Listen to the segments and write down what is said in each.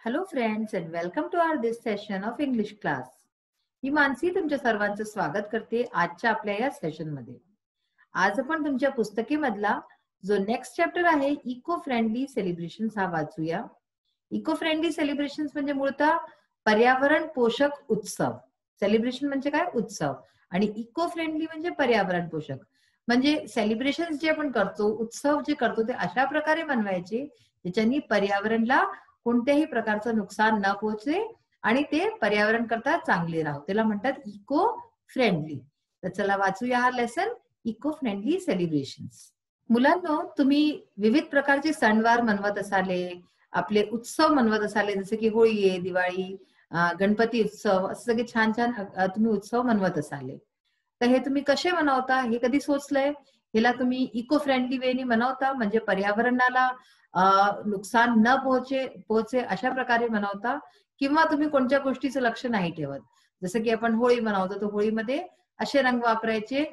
Hello friends and welcome to our this session of English class. मी मानसी तुमच्या सर्वांचं स्वागत करते आजच्या आपल्या या सेशन मध्ये. आज आपण तुमच्या पुस्तकेमधला जो नेक्स्ट चॅप्टर आहे इको फ्रेंडली सेलिब्रेशन्स हा वाचूया. इको फ्रेंडली सेलिब्रेशन्स म्हणजे मूळतः पर्यावरण पोषक उत्सव. सेलिब्रेशन म्हणजे काय? उत्सव. आणि इको फ्रेंडली म्हणजे पर्यावरण पोषक. म्हणजे सेलिब्रेशन्स जे आपण करतो, उत्सव जे करतो ते अशा प्रकारे मनवायचे ज्याच्यानी पर्यावरणला कोणत्याही प्रकारचं नुकसान न पोहोचे आणि ते पर्यावरण करता चांगले राहू. त्याला म्हणतात इको फ्रेंडली. तर चला वाचूया हा लेसन, इको फ्रेंडली सेलिब्रेशन्स. मुलांनो, तुम्ही विविध प्रकारचे सणवार मनवत असाले, आपले उत्सव मनवत असाले, जसे की होळी आहे, दिवाळी, गणपती उत्सव, असं सगळे छान छान तुम्ही उत्सव मनवत असाले. तर हे तुम्ही कसे मनवता हे कधी सोचलंय? ह्याला तुम्ही इको फ्रेंडली वेनी मनवता, म्हणजे पर्यावरणाला नुकसान न पोहोचे अशा प्रकारे मनवता, किंवा तुम्ही कोणत्या गोष्टीचं लक्ष नाही ठेवत. जसं की आपण होळी मनवतो, तर होळीमध्ये असे रंग वापरायचे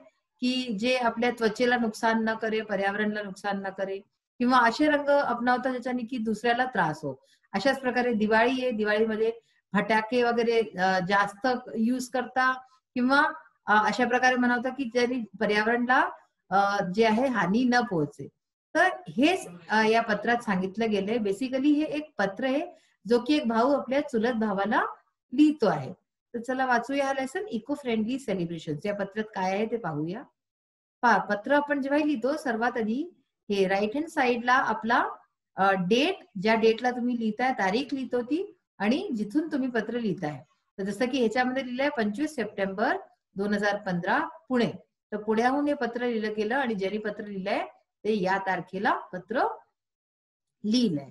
की जे आपल्या त्वचेला नुकसान न करे, पर्यावरणाला नुकसान न करे, किंवा असे रंग अपनावता ज्याच्याने की दुसऱ्याला त्रास हो. अशाच प्रकारे दिवाळी आहे, दिवाळीमध्ये फटाके वगैरे जास्त यूज करता, किंवा अशा प्रकारे मनवता की ज्याने पर्यावरणाला जे आहे हानी न पोहोचे. तर हेच या पत्रात सांगितलं गेलंय. बेसिकली हे एक पत्र आहे जो की एक भाऊ आपल्या चुलत भावाला लिहितो आहे. तर चला वाचूया हा लेसन, इको फ्रेंडली सेलिब्रेशन. या पत्रात काय आहे ते पाहूया. पहा, पत्र आपण जेव्हा लिहितो सर्वात आधी हे राईट हँड साइडला आपला डेट, ज्या डेटला तुम्ही लिहिताय तारीख लिहितो ती, आणि जिथून तुम्ही पत्र लिहिताय. तर जसं की ह्याच्यामध्ये लिहिलंय 25 सप्टेंबर 2015 पुणे. तर पुण्याहून हे पत्र लिहिलं गेलं आणि ज्यांनी पत्र लिहिलंय ते या तारखेला पत्र लिहिलंय.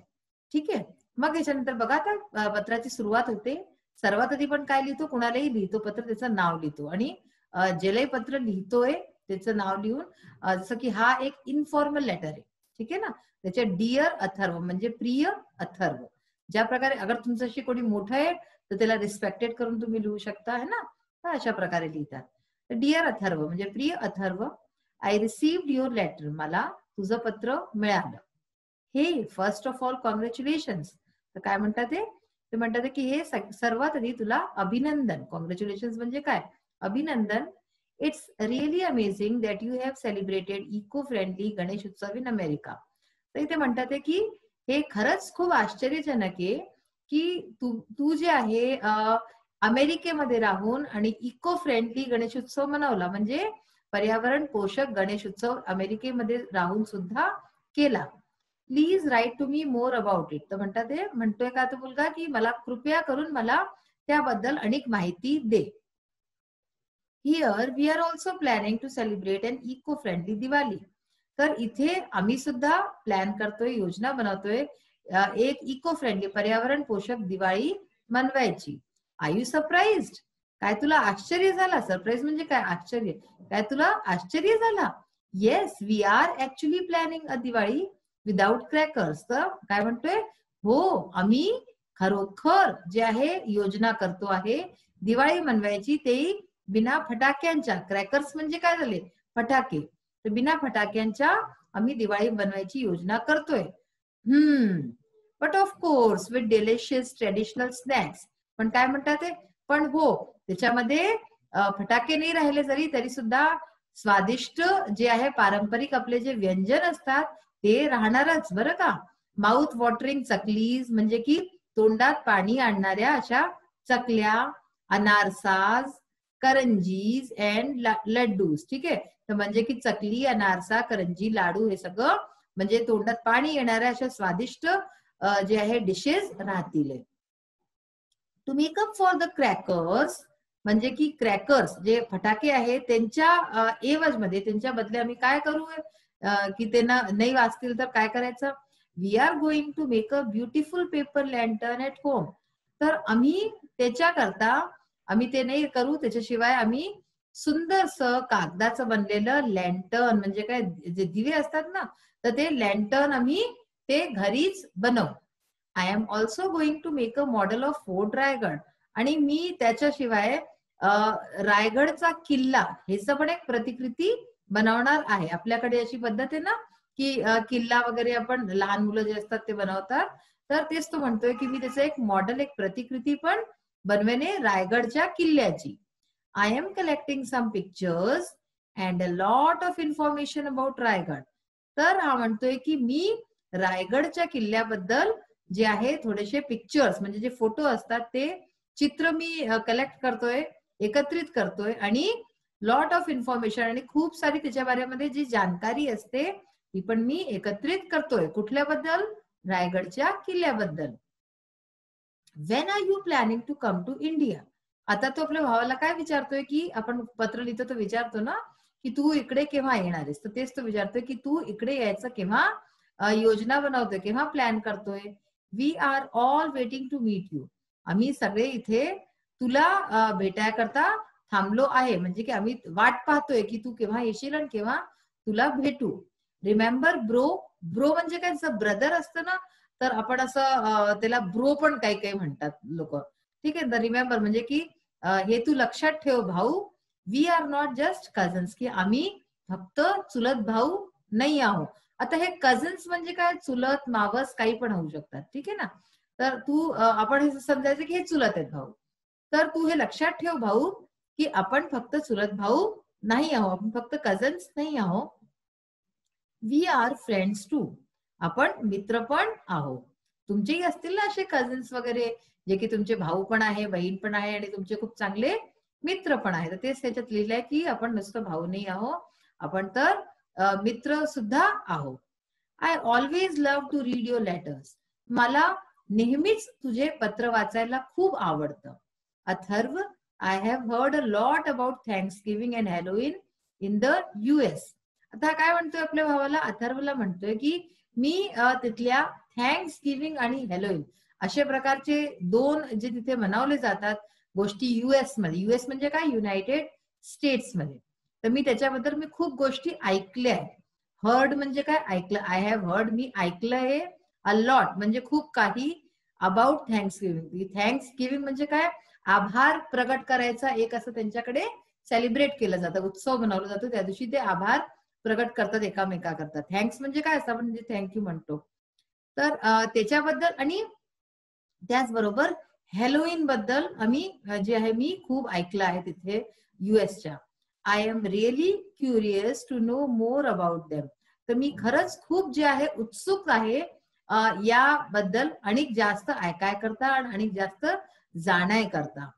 ठीक आहे. मग याच्यानंतर बघा, आता पत्राची सुरुवात होते. सर्वात आधी पण काय लिहितो, कुणालाही लिहितो पत्र, त्याचं नाव लिहितो, आणि ज्यालाही पत्र लिहितोय त्याचं नाव लिहून, जसं की हा एक इन्फॉर्मल लेटर आहे. ठीक आहे ना. त्याच्या डिअर अथर्व म्हणजे प्रिय अथर्व. ज्या प्रकारे अगर तुमच्याशी कोणी मोठं आहे तर त्याला रिस्पेक्टेड करून तुम्ही लिहू शकता, है ना. तर अशा प्रकारे लिहितात. डिअर अथर्व म्हणजे प्रिय Atharva, I received your letter, मला तुझं पत्र मिळालं. हे फर्स्ट ऑफ ऑल कॉंग्रॅच्युलेशन्स. तर काय म्हणतात ते म्हणतात की हे सर्वात आधी तुला अभिनंदन. कॉंग्रॅच्युलेशन्स म्हणजे काय? अभिनंदन. It's really amazing that you have celebrated eco friendly Ganesh Utsav in America. तर इथे म्हणतात की हे खरंच खूप आश्चर्यजनक आहे की तू जे आहे अमेरिकेमध्ये राहून आणि इको फ्रेंडली गणेश उत्सव मनवला, म्हणजे पर्यावरण पोषक गणेश उत्सव अमेरिकेमध्ये राहून सुद्धा केला. Please write to me more about it. तर म्हणतोय का तो मुलगा की मला कृपया करून मला त्याबद्दल अधिक माहिती दे. Here we are also planning to celebrate an eco friendly Diwali. तर इथे आम्ही सुद्धा प्लॅन करतोय, योजना बनवतोय एक इको फ्रेंडली पर्यावरण पोषक दिवाळी मनवायची. Are you surprised? काय तुला आश्चर्य झाला? सरप्राईज म्हणजे काय? आश्चर्य. काय तुला आश्चर्य झाला? Yes, we are actually planning a Diwali without crackers. तर काय म्हणतोय? हो, आम्ही खरोखर जे आहे योजना करतो आहे दिवाळी मनवायची, ते बिना फटाक्यांच्या. क्रॅकर्स म्हणजे काय झाले? फटाके. तर बिना फटाक्यांच्या आम्ही दिवाळी बनवायची योजना करतोय. But of course with delicious traditional snacks. पण काय म्हणतात ते? पण हो, त्याच्यामध्ये फटाके नाही राहिले जरी तरी सुद्धा स्वादिष्ट जे आहे पारंपरिक आपले जे व्यंजन असतात ते राहणारच बरं का. माउथ वॉटरिंग चकलीज म्हणजे की तोंडात पाणी आणणाऱ्या अशा चकल्या, अनारसाज, करंजीज अँड लड्डूज. ठीक आहे. तर म्हणजे की चकली, अनारसा, करंजी, लाडू हे सगळं म्हणजे तोंडात पाणी येणाऱ्या अशा स्वादिष्ट जे आहे डिशेस राहतील. To make up for the crackers म्हणजे की क्रॅकर्स जे फटाके आहेत त्यांच्या एवज मध्ये, त्यांच्या बदले आम्ही काय करू की त्यांना नाही वाचतील तर काय करायचं? We are going to make a beautiful paper lantern at home. तर आम्ही त्याच्याकरता आम्ही ते नाही करू, त्याच्याशिवाय आम्ही सुंदरस कागदाचं बनलेलं लॅन्टर्न म्हणजे काय, जे दिवे असतात ना, तर ते लॅन्टर्न आम्ही ते घरीच बनवू. I am also going to make a model of fort Raigad. आणि मी त्याच्याशिवाय रायगडचा किल्ला ह्याचं पण एक प्रतिकृती बनवणार आहे. आपल्याकडे अशी पद्धत आहे ना की किल्ला वगैरे आपण लहान मुलं जे असतात ते बनवतात. तर तेच तो म्हणतोय की मी त्याचं एक मॉडेल, एक प्रतिकृती पण बनवेने रायगडच्या किल्ल्याची. I am collecting some pictures and a lot of information about Raigad. तर हा म्हणतोय की मी रायगडच्या किल्ल्याबद्दल जे आहे थोडेसे पिक्चर्स म्हणजे जे फोटो असतात ते चित्र मी कलेक्ट करतोय, एकत्रित करतोय आणि लॉट ऑफ इन्फॉर्मेशन आणि खूप सारी त्याच्या बारेमध्ये जी जानकारी असते ती पण मी एकत्रित करतोय. कुठल्याबद्दल? रायगडच्या किल्ल्याबद्दल. When are you planning to come to India? आता तो आपल्या भावाला काय विचारतोय की आपण पत्र लिहितो तो विचारतो ना की तू इकडे केव्हा येणार आहेस, तर तेच तो विचारतोय की तू इकडे यायचं केव्हा योजना बनवतोय, केव्हा प्लॅन करतोय. We are all waiting to meet you. आम्ही सगळे इथे तुला भेटायकरता थांबलो आहे, म्हणजे की आम्ही वाट पाहतोय की तू केव्हा येशील आणि केव्हा तुला भेटू. Remember bro. ब्रो म्हणजे काय, जसं ब्रदर असतं ना, तर आपण असं त्याला ब्रो पण काही काही म्हणतात लोक. ठीक आहे, तर रिमेंबर म्हणजे की हे तू लक्षात ठेव भाऊ. We are not just cousins, की आम्ही फक्त चुलत भाऊ नाही आहोत. आता हे कझन्स म्हणजे काय, चुलत मावस काही पण होऊ शकतात. ठीक आहे ना, तर तू आपण हे समजायचं की हे चुलत आहेत भाऊ. तर तू हे लक्षात ठेव भाऊ की आपण फक्त चुलत भाऊ नाही आहोत, आपण फक्त कझन्स नाही आहोत. We are friends too. आपण मित्र पण आहोत. तुमचेही असतील ना असे कझन्स वगैरे जे की तुमचे भाऊ पण आहे, बहीण पण आहे आणि तुमचे खूप चांगले मित्र पण आहे. तर तेच त्याच्यात लिहिलंय की आपण नुसतं भाऊ नाही आहोत, आपण तर मित्र सुद्धा आहोत. I always love to read your letters. मला नेहमीच तुझे पत्र वाचायला खूप आवडतं. Atharva, I have heard a lot about Thanksgiving and Halloween in the US. आता काय म्हणतोय आपल्या भावाला, अथर्वला म्हणतोय की मी तिथल्या थँक्स गिव्हिंग आणि हॅलोवीन अशा प्रकारचे दोन जे तिथे मनवले जातात गोष्टी US मध्ये. US म्हणजे काय, युनायटेड स्टेट्स मध्ये. तर मी त्याच्याबद्दल मी खूप गोष्टी ऐकल्या आहेत. हर्ड म्हणजे काय, ऐकलं. आय हॅव हर्ड, मी ऐकलं आहे. अ लॉट म्हणजे खूप काही. About thanks giving. Thanks giving म्हणजे काय, आभार प्रगट करायचा एक असं त्यांच्याकडे सेलिब्रेट केलं जातं, उत्सव बनवला जातो. त्या दिवशी ते आभार प्रगट करतात एकामेका करतात. थँक्स म्हणजे काय असतं, आपण म्हणजे थँक्यू म्हणतो. तर त्याच्याबद्दल आणि त्याचबरोबर हॅलोईन बद्दल आम्ही जे आहे मी खूप ऐकलं आहे तिथे युएसच्या. I am really curious to know more about them. तर मी खरंच खूप जे आहे उत्सुक आहे याबद्दल आणि जास्त ऐकाय करता आणि जास्त जाणाय करता.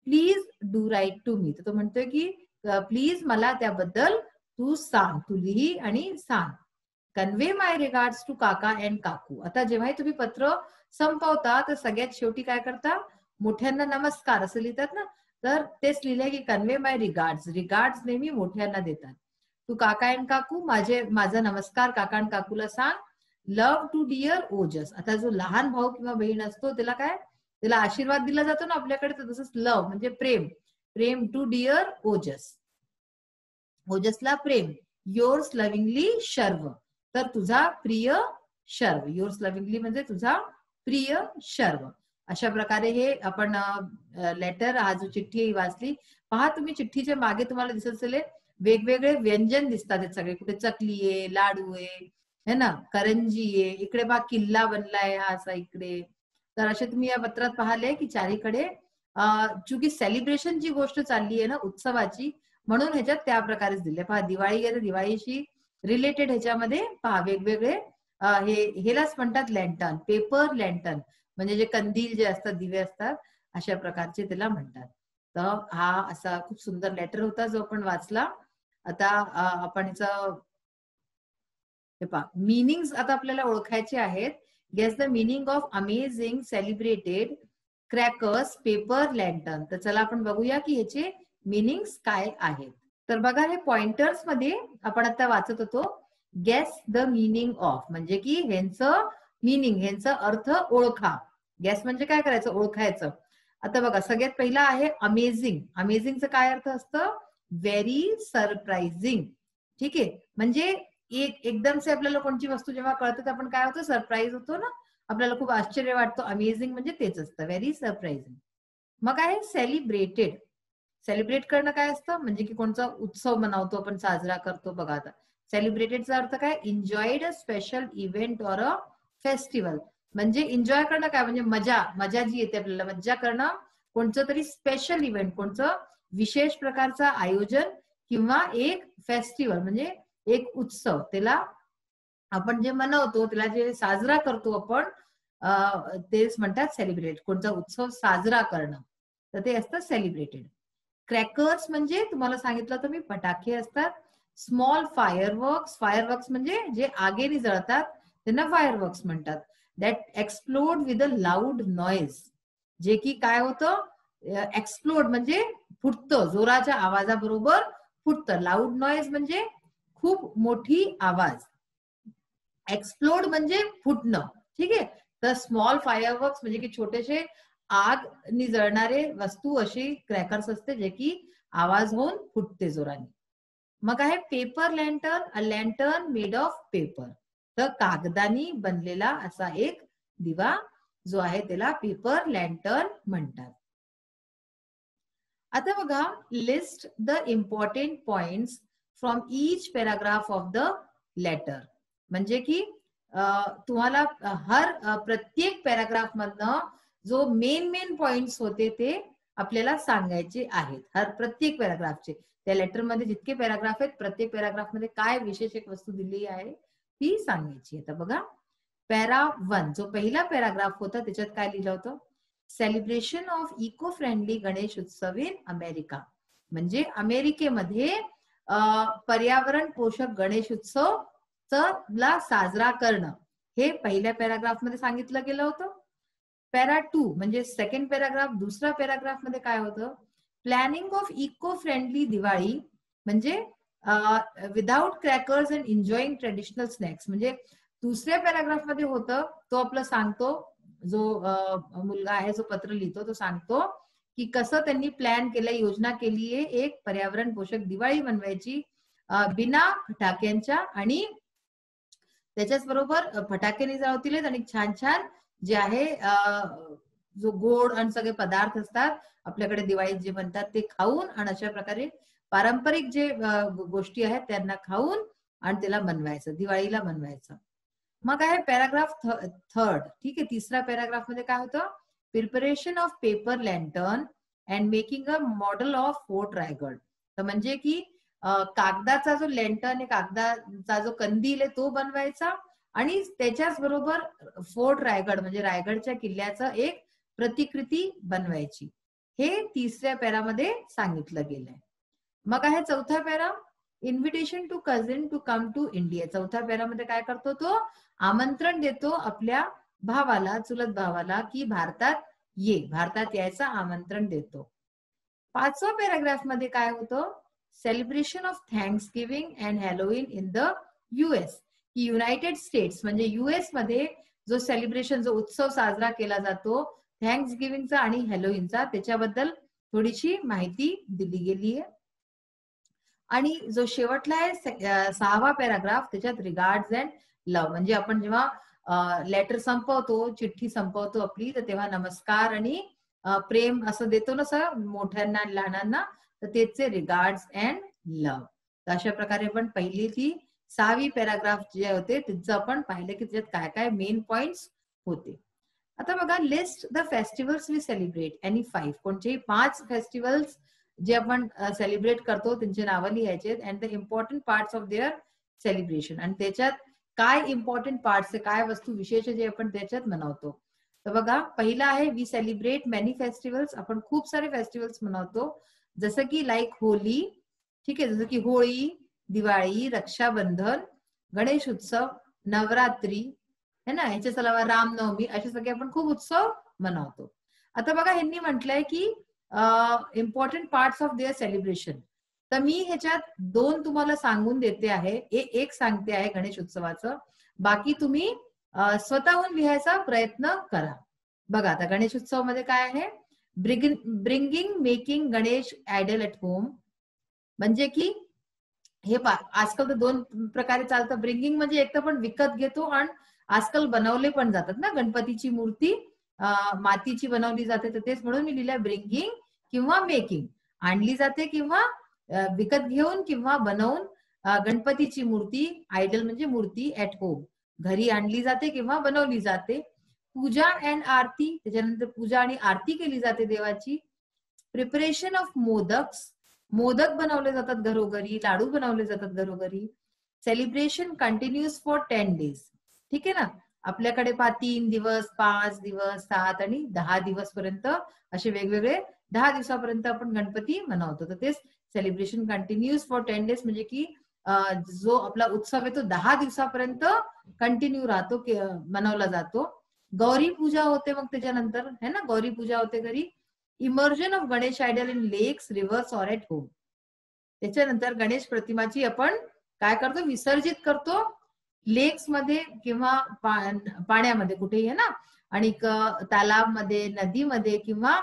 Please do write to me. तर तो म्हणतोय की प्लीज मला त्याबद्दल तू सांग, तू लिही आणि सांग. कन्वे माय रिगार्ड्स टू काका अँड काकू. आता जेव्हाही तुम्ही पत्र संपवता तर सगळ्यात शेवटी काय करता, मोठ्यांना नमस्कार असं लिहितात ना. तर तेच लिहिलंय की कन्वे माय रिगार्ड्स. रिगार्ड्स नेहमी मोठ्यांना देतात. तू काका अँड काकू, माझा नमस्कार काका आणि काकूला सांग. लव्ह टू डिअर ओजस. आता जो लहान भाऊ किंवा बहीण असतो त्याला काय, त्याला आशीर्वाद दिला जातो ना आपल्याकडे, तर तसंच लव्ह म्हणजे प्रेम. प्रेम टू डिअर ओजस. ओजसला प्रेम. Yours lovingly Sharv. तर तुझा प्रिय शर्व. योर्स लव्हिंगली म्हणजे तुझा प्रिय शर्व. अशा प्रकारे हे आपण लेटर, हा जो चिठ्ठी वाचली. पहा तुम्ही चिठ्ठीच्या मागे तुम्हाला दिसत असेल वेगवेगळे व्यंजन दिसतात सगळे. कुठे चकली आहे, लाडू आहे, है ना, करंजी आहे, इकडे बा किल्ला बनलाय हा असा इकडे. तर असे तुम्ही या पत्रात पाहिले की चारीकडे चूंकि सेलिब्रेशन जी गोष्ट चालली आहे ना उत्सवाची, म्हणून ह्याच्यात त्या प्रकारेच दिले. पहा दिवाळी आहे तर दिवाळीशी रिलेटेड ह्याच्यामध्ये पहा वेगवेगळे हेलाच म्हणतात लॅन्टर्न, पेपर लॅन्टर्न म्हणजे जे कंदील जे असतात, दिवे असतात, अशा प्रकारचे त्याला म्हणतात. तर हा असा खूप सुंदर लेटर होता जो आपण वाचला. आता आपण याचं हे पहा मीनिंग्स आता आपल्याला ओळखायचे आहेत. Guess the meaning of amazing celebrated crackers paper lantern. तर चला आपण बघूया की ह्याचे मीनिंग्स काय आहेत. तर बघा हे पॉइंटर्स मध्ये आपण आता वाचत होतो. गेस द मीनिंग ऑफ म्हणजे की ह्यांचं मीनिंग, ह्यांचा अर्थ ओळखा. गेस म्हणजे काय करायचं, ओळखायचं. आता बघा सगळ्यात पहिला आहे अमेझिंग. अमेझिंगचं काय अर्थ असतं, व्हेरी सरप्राइझिंग. ठीक आहे, म्हणजे एकदम से आपल्याला कोणती वस्तू जेव्हा कळते तर आपण काय होतो, सरप्राईज होतो ना, आपल्याला खूप आश्चर्य वाटतो. अमेझिंग म्हणजे तेच असतं, व्हेरी सरप्राइझिंग. मग आहे सेलिब्रेटेड. सेलिब्रेट करणं काय असतं, म्हणजे की कोणता उत्सव मनवतो आपण, साजरा करतो. बघा आता सेलिब्रेटेडचा अर्थ काय? Enjoyed a special event or a festival. म्हणजे एन्जॉय करणं काय? म्हणजे मजा जी येते आपल्याला, मज्जा करणं कोणतं तरी स्पेशल इव्हेंट, कोणतं विशेष प्रकारचं आयोजन किंवा एक फेस्टिवल म्हणजे एक उत्सव, त्याला आपण जे मनवतो, त्याला जे साजरा करतो आपण, तेच म्हणतात सेलिब्रेट. कोणता उत्सव साजरा करणं, तर ते असतं सेलिब्रेटेड. क्रॅकर्स म्हणजे तुम्हाला सांगितलं तर मी, फटाके असतात. स्मॉल फायरवर्क्स म्हणजे जे आगेने जळतात त्यांना फायरवर्क्स म्हणतात. That explode with a loud noise. जे की काय होतं? एक्सप्लोड म्हणजे फुटतं, जोराच्या आवाजाबरोबर फुटतं. लाऊड नॉइज म्हणजे खूप मोठी आवाज. एक्सप्लोड म्हणजे फुटणं. ठीक आहे. तर स्मॉल फायरवर्क्स म्हणजे की छोटेसे आग नि जळणारे वस्तू, अशी क्रॅकर्स असते जे की आवाज होऊन फुटते जोराने. मग आहे paper lantern, a lantern made of paper. तर कागदानी बनलेला असा एक दिवा जो आहे त्याला पेपर लॅन्टर्न म्हणतात. आता बघा, list the important points from each paragraph of the letter. म्हणजे की तुम्हाला प्रत्येक पॅराग्राफ मधनं जो मेन पॉइंट्स होते ते आपल्याला सांगायचे आहेत. प्रत्येक पॅराग्राफचे, त्या लेटर मध्ये जितके पॅराग्राफ आहेत, प्रत्येक पॅराग्राफ मध्ये काय विशेष एक वस्तू दिली आहे ती सांगायची. आता बघा, पॅरा 1 जो पहिला पॅराग्राफ होता त्याच्यात काय लिहिलं होतं? Celebration of eco friendly Ganesh Utsav in America. म्हणजे अमेरिकेमध्ये पर्यावरण पोषक गणेश उत्सव ला साजरा करणं, हे पहिल्या पॅराग्राफ मध्ये सांगितलं गेलं होतं. पॅरा 2 म्हणजे सेकंड पॅराग्राफ, दुसरा पॅराग्राफ मध्ये काय होतं? Planning of eco friendly Diwali, म्हणजे without crackers and enjoying traditional snacks. म्हणजे दुसऱ्या पॅराग्राफ मध्ये होतं, तो आपलं सांगतो, जो मुलगा आहे जो पत्र लिहितो तो सांगतो की कसं त्यांनी प्लॅन केलं, योजना केली आहे एक पर्यावरण पोषक दिवाळी बनवायची बिना फटाक्यांच्या, आणि त्याच्याच बरोबर फटाके नाही जळवतील आणि छान छान जे आहे जो गोड आणि सगळे पदार्थ असतात आपल्याकडे दिवाळीत जे बनतात ते खाऊन, आणि अशा प्रकारे पारंपरिक जे गोष्टी आहेत त्यांना खाऊन आणि त्याला बनवायचं, दिवाळीला बनवायचं. मग आहे पॅराग्राफ थर्ड. ठीक आहे. तिसरा पॅराग्राफ मध्ये काय होतं? Preparation of paper lantern and making a model of fort Raigad. तर म्हणजे की कागदाचा जो लॅन्टर्न आहे, कागदाचा जो कंदील आहे तो बनवायचा, आणि त्याच्याच बरोबर फोर्ट रायगड म्हणजे रायगडच्या किल्ल्याचं एक प्रतिकृती बनवायची. हे तिसऱ्या पॅरामध्ये सांगितलं गेलंय. मग आहे चौथा para, invitation to cousin to come to India. चौथ्या पॅरामध्ये काय करतो? तो आमंत्रण देतो आपल्या भावाला, चुलत भावाला, की भारतात ये, भारतात यायचं आमंत्रण देतो. पाचव्या पॅराग्राफ मध्ये काय होतं? Celebration of thanks giving and Halloween in the US. United states म्हणजे US मध्ये जो सेलिब्रेशन, जो उत्सव साजरा केला जातो थँक्स गिव्हिंगचा आणि हॅलोवीनचा, त्याच्याबद्दल थोडीशी माहिती दिली गेली आहे. आणि जो शेवटला आहे सहावा पॅराग्राफ, त्याच्यात रिगार्ड्स अँड लव्ह. म्हणजे आपण जेव्हा लेटर संपवतो, चिठ्ठी संपवतो आपली, तर तेव्हा नमस्कार आणि प्रेम असं देतो ना सर, मोठ्यांना लहानांना, तर त्याचे रिगार्ड्स अँड लव्ह. तर अशा प्रकारे आपण पहिली ती 6वी पॅराग्राफ जे होते तिचं आपण पाहिलं की त्याच्यात काय काय मेन पॉइंट्स होते. आता बघा, list the festivals we celebrate any 5. कोणतेही 5 फेस्टिवल्स जे आपण सेलिब्रेट करतो त्यांची नावं लिहायचे, and the important parts of their celebration. आणि त्याच्यात काय इम्पॉर्टंट पार्ट्स, काय वस्तू विशेष जे आपण त्याच्यात मनवतो. तर बघा, पहिला आहे वी सेलिब्रेट मेनी फेस्टिवल्स. आपण खूप सारे फेस्टिवल्स मनवतो, जसं की लाईक होली. ठीक आहे. जसं की होळी, दिवाळी, रक्षाबंधन, गणेश उत्सव, नवरात्री है ना, ह्याच्याच अलावा रामनवमी, असे सगळे आपण खूप उत्सव मनवतो. आता बघा, ह्यांनी म्हटलंय की important parts of their celebration. तर मी ह्याच्यात 2 तुम्हाला सांगून देते आहे, एक सांगते आहे गणेश उत्सवाचं, बाकी तुम्ही स्वतःहून लिहायचा प्रयत्न करा. बघा, आता गणेश उत्सव मध्ये काय आहे? Bringing making Ganesh idol at home. म्हणजे की हे आजकाल तर 2 प्रकारे चालतं. ब्रिंगिंग म्हणजे एक तर आपण विकत घेतो, आणि आजकाल बनवले पण जातात ना, गणपतीची मूर्ती मातीची बनवली जाते, तर तेच म्हणून मी लिहिलंय ब्रिंगिंग किंवा मेकिंग. आणली जाते किंवा विकत घेऊन किंवा बनवून गणपतीची मूर्ती, आयडल म्हणजे मूर्ती, ऍट होम, घरी आणली जाते किंवा बनवली जाते. पूजा अँड आरती, त्याच्यानंतर पूजा आणि आरती केली जाते देवाची. प्रिपरेशन ऑफ मोदक, मोदक बनवले जातात घरोघरी, लाडू बनवले जातात घरोघरी. Celebration continues for 10 days. ठीक आहे ना. आपल्याकडे 3 दिवस, 5 दिवस, 7 आणि 10 दिवस पर्यंत असे वेगवेगळे 10 दिवसापर्यंत आपण गणपती मनवतो. तर तेच सेलिब्रेशन कंटिन्यूज फॉर 10 days म्हणजे की जो आपला उत्सव आहे तो 10 दिवसापर्यंत कंटिन्यू राहतो, मनवला जातो. गौरी पूजा होते मग त्याच्यानंतर, है ना, गौरी पूजा होते घरी. Immersion of Ganesh idol in lakes, rivers or at home. त्याच्यानंतर गणेश प्रतिमाची आपण काय करतो, विसर्जित करतो लेक्स मध्ये किंवा पाण्यामध्ये कुठेही, आहे ना, आणि तलावमध्ये, नदीमध्ये, किंवा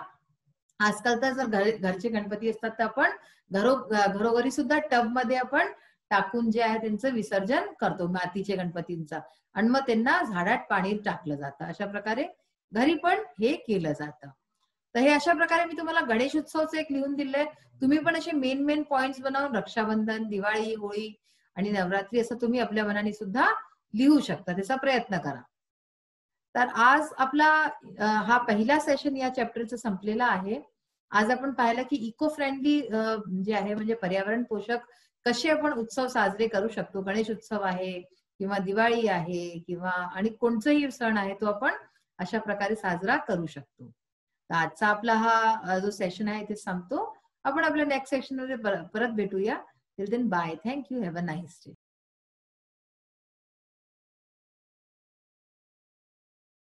आजकाल तर जर घरचे गणपती असतात तर आपण घरोघरी सुद्धा टब मध्ये आपण टाकून जे आहे त्यांचं विसर्जन करतो मातीचे गणपतींचा, आणि मग त्यांना झाडात पाणी टाकलं जातं. अशा प्रकारे घरी पण हे केलं जातं. तर हे अशा प्रकारे मी तुम्हाला गणेश उत्सवचं एक लिहून दिलंय. तुम्ही पण असे मेन पॉइंट्स बनवून रक्षाबंधन, दिवाळी, होळी आणि नवरात्री असं तुम्ही आपल्या मनाने सुद्धा लिहू शकता. त्याचा प्रयत्न करा. तर आज आपला हा पहिला सेशन या चॅप्टरचा संपलेला आहे. आज आपण पाहिलं की इको फ्रेंडली जे आहे, म्हणजे पर्यावरण पोषक कसे आपण उत्सव साजरे करू शकतो. गणेश उत्सव आहे किंवा दिवाळी आहे किंवा आणि कोणताही सण आहे तो आपण अशा प्रकारे साजरा करू शकतो. तर आजचा आपला हा जो सेशन आहे ते संपतो. आपण आपल्या नेक्स्ट सेशन मध्ये परत भेटूया. Till then bye. Thank you. Have a nice day.